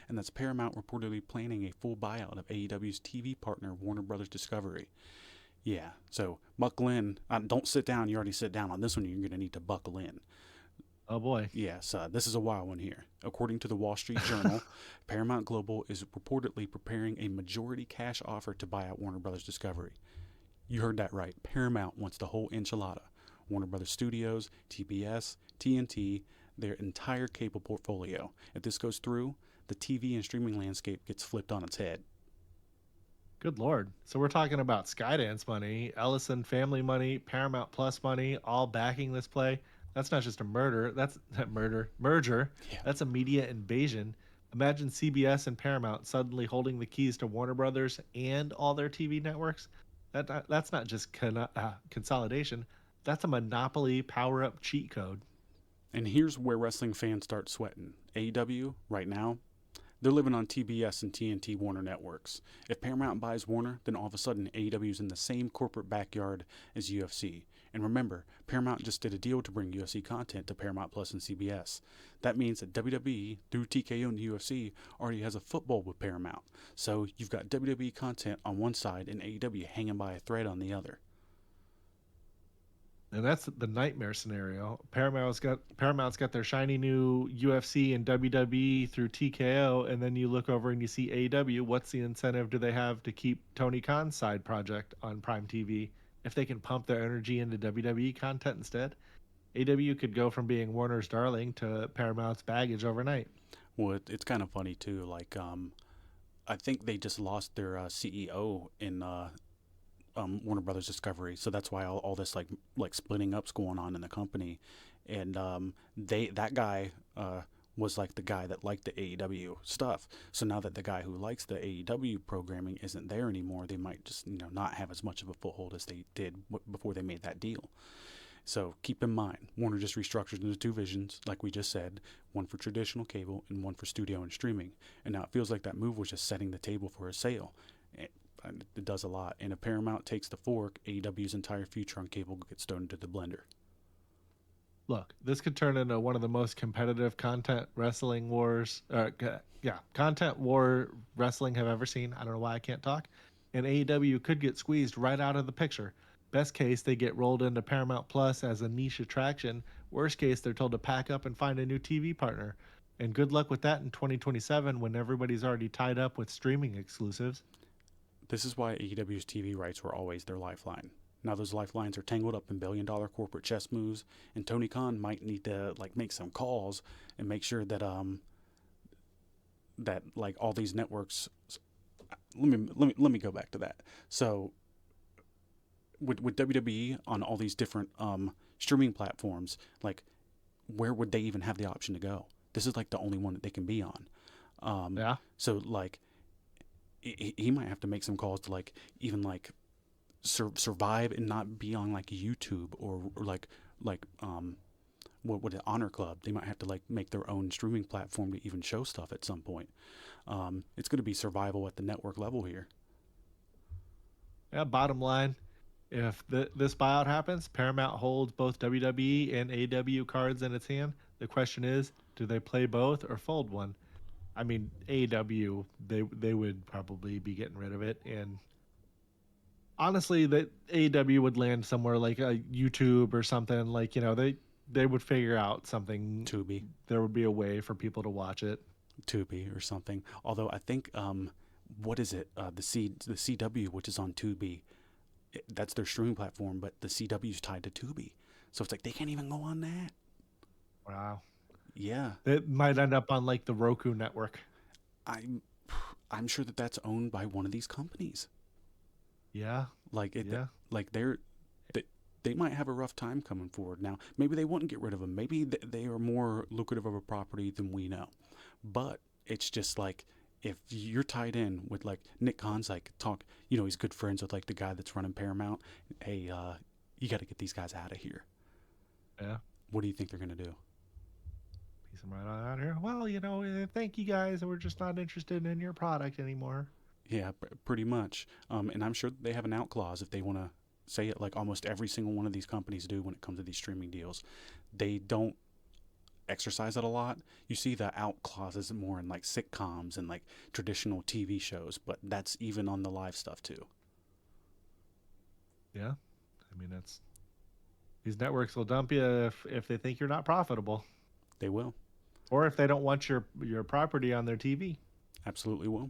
And that's Paramount reportedly planning a full buyout of AEW's TV partner Warner Brothers Discovery. Yeah, so buckle in. Don't sit down. You already sit down on this one. You're going to need to buckle in. Oh boy. Yes, this is a wild one here. According to the Wall Street Journal, Paramount Global is reportedly preparing a majority cash offer to buy out Warner Brothers Discovery. You heard that right. Paramount wants the whole enchilada. Warner Brothers Studios, TBS, TNT, their entire cable portfolio. If this goes through, the TV and streaming landscape gets flipped on its head. Good lord. So we're talking about Skydance money, Ellison family money, Paramount Plus money, all backing this play. That's not just a murder. That's that murder merger. Yeah. That's a media invasion. Imagine CBS and Paramount suddenly holding the keys to Warner Brothers and all their TV networks. That's not just consolidation. That's a monopoly power up cheat code. And here's where wrestling fans start sweating. AEW, right now, they're living on TBS and TNT Warner networks. If Paramount buys Warner, then all of a sudden AEW's in the same corporate backyard as UFC. And remember, Paramount just did a deal to bring UFC content to Paramount Plus and CBS. That means that WWE, through TKO and the UFC, already has a football with Paramount. So you've got WWE content on one side and AEW hanging by a thread on the other. And that's the nightmare scenario. Paramount's got their shiny new UFC and WWE through TKO, and then you look over and you see AEW. What's the incentive do they have to keep Tony Khan's side project on Prime TV if they can pump their energy into WWE content instead? AEW could go from being Warner's darling to Paramount's baggage overnight. Well, it's kind of funny too. I think they just lost their CEO in Warner Brothers Discovery, so that's why all this like splitting up's going on in the company, and that guy was like the guy that liked the AEW stuff. So now that the guy who likes the AEW programming isn't there anymore, they might just not have as much of a foothold as they did before they made that deal. So keep in mind, Warner just restructured into two visions, like we just said, one for traditional cable and one for studio and streaming. And now it feels like that move was just setting the table for a sale. It does a lot. And if Paramount takes the fork, AEW's entire future on cable gets thrown into the blender. Look, this could turn into one of the most competitive content wrestling wars, content war wrestling have ever seen. I don't know why I can't talk. And AEW could get squeezed right out of the picture. Best case, they get rolled into Paramount Plus as a niche attraction. Worst case, they're told to pack up and find a new TV partner. And good luck with that in 2027 when everybody's already tied up with streaming exclusives. This is why AEW's TV rights were always their lifeline. Now those lifelines are tangled up in billion-dollar corporate chess moves, and Tony Khan might need to make some calls and make sure that all these networks. Let me go back to that. So with WWE on all these different streaming platforms, where would they even have the option to go? This is like the only one that they can be on. Yeah. So he might have to make some calls to survive and not be on YouTube or what would it Honor Club. They might have to make their own streaming platform to even show stuff at some point. It's going to be survival at the network level here. Yeah. Bottom line, if this buyout happens, Paramount holds both WWE and AEW cards in its hand. The question is, do they play both or fold one? I mean, AEW, they would probably be getting rid of it, and honestly, that AEW would land somewhere like a YouTube or something. They would figure out something. Tubi. There would be a way for people to watch it. Tubi or something. Although I think what is it? The CW, which is on Tubi, that's their streaming platform, but the CW is tied to Tubi, so it's like they can't even go on that. Wow. Yeah, It might end up on the Roku network. I'm I'm sure that that's owned by one of these companies. Yeah. Like it, Yeah. like they might have a rough time coming forward. Now, maybe they wouldn't get rid of them. Maybe they are more lucrative of a property than we know. But it's just if you're tied in with Nick Khan's he's good friends with the guy that's running Paramount. Hey, you got to get these guys out of here. Yeah. What do you think they're gonna do? Piece them right on out here. Well, thank you guys. We're just not interested in your product anymore. Yeah, pretty much. And I'm sure they have an out clause if they want to say it, like almost every single one of these companies do when it comes to these streaming deals. They don't exercise it a lot. You see the out clauses more in like sitcoms and like traditional TV shows, but that's even on the live stuff too. Yeah, I mean it's these networks will dump you if they think you're not profitable, They will. or if they don't want your property on their TV. Absolutely will.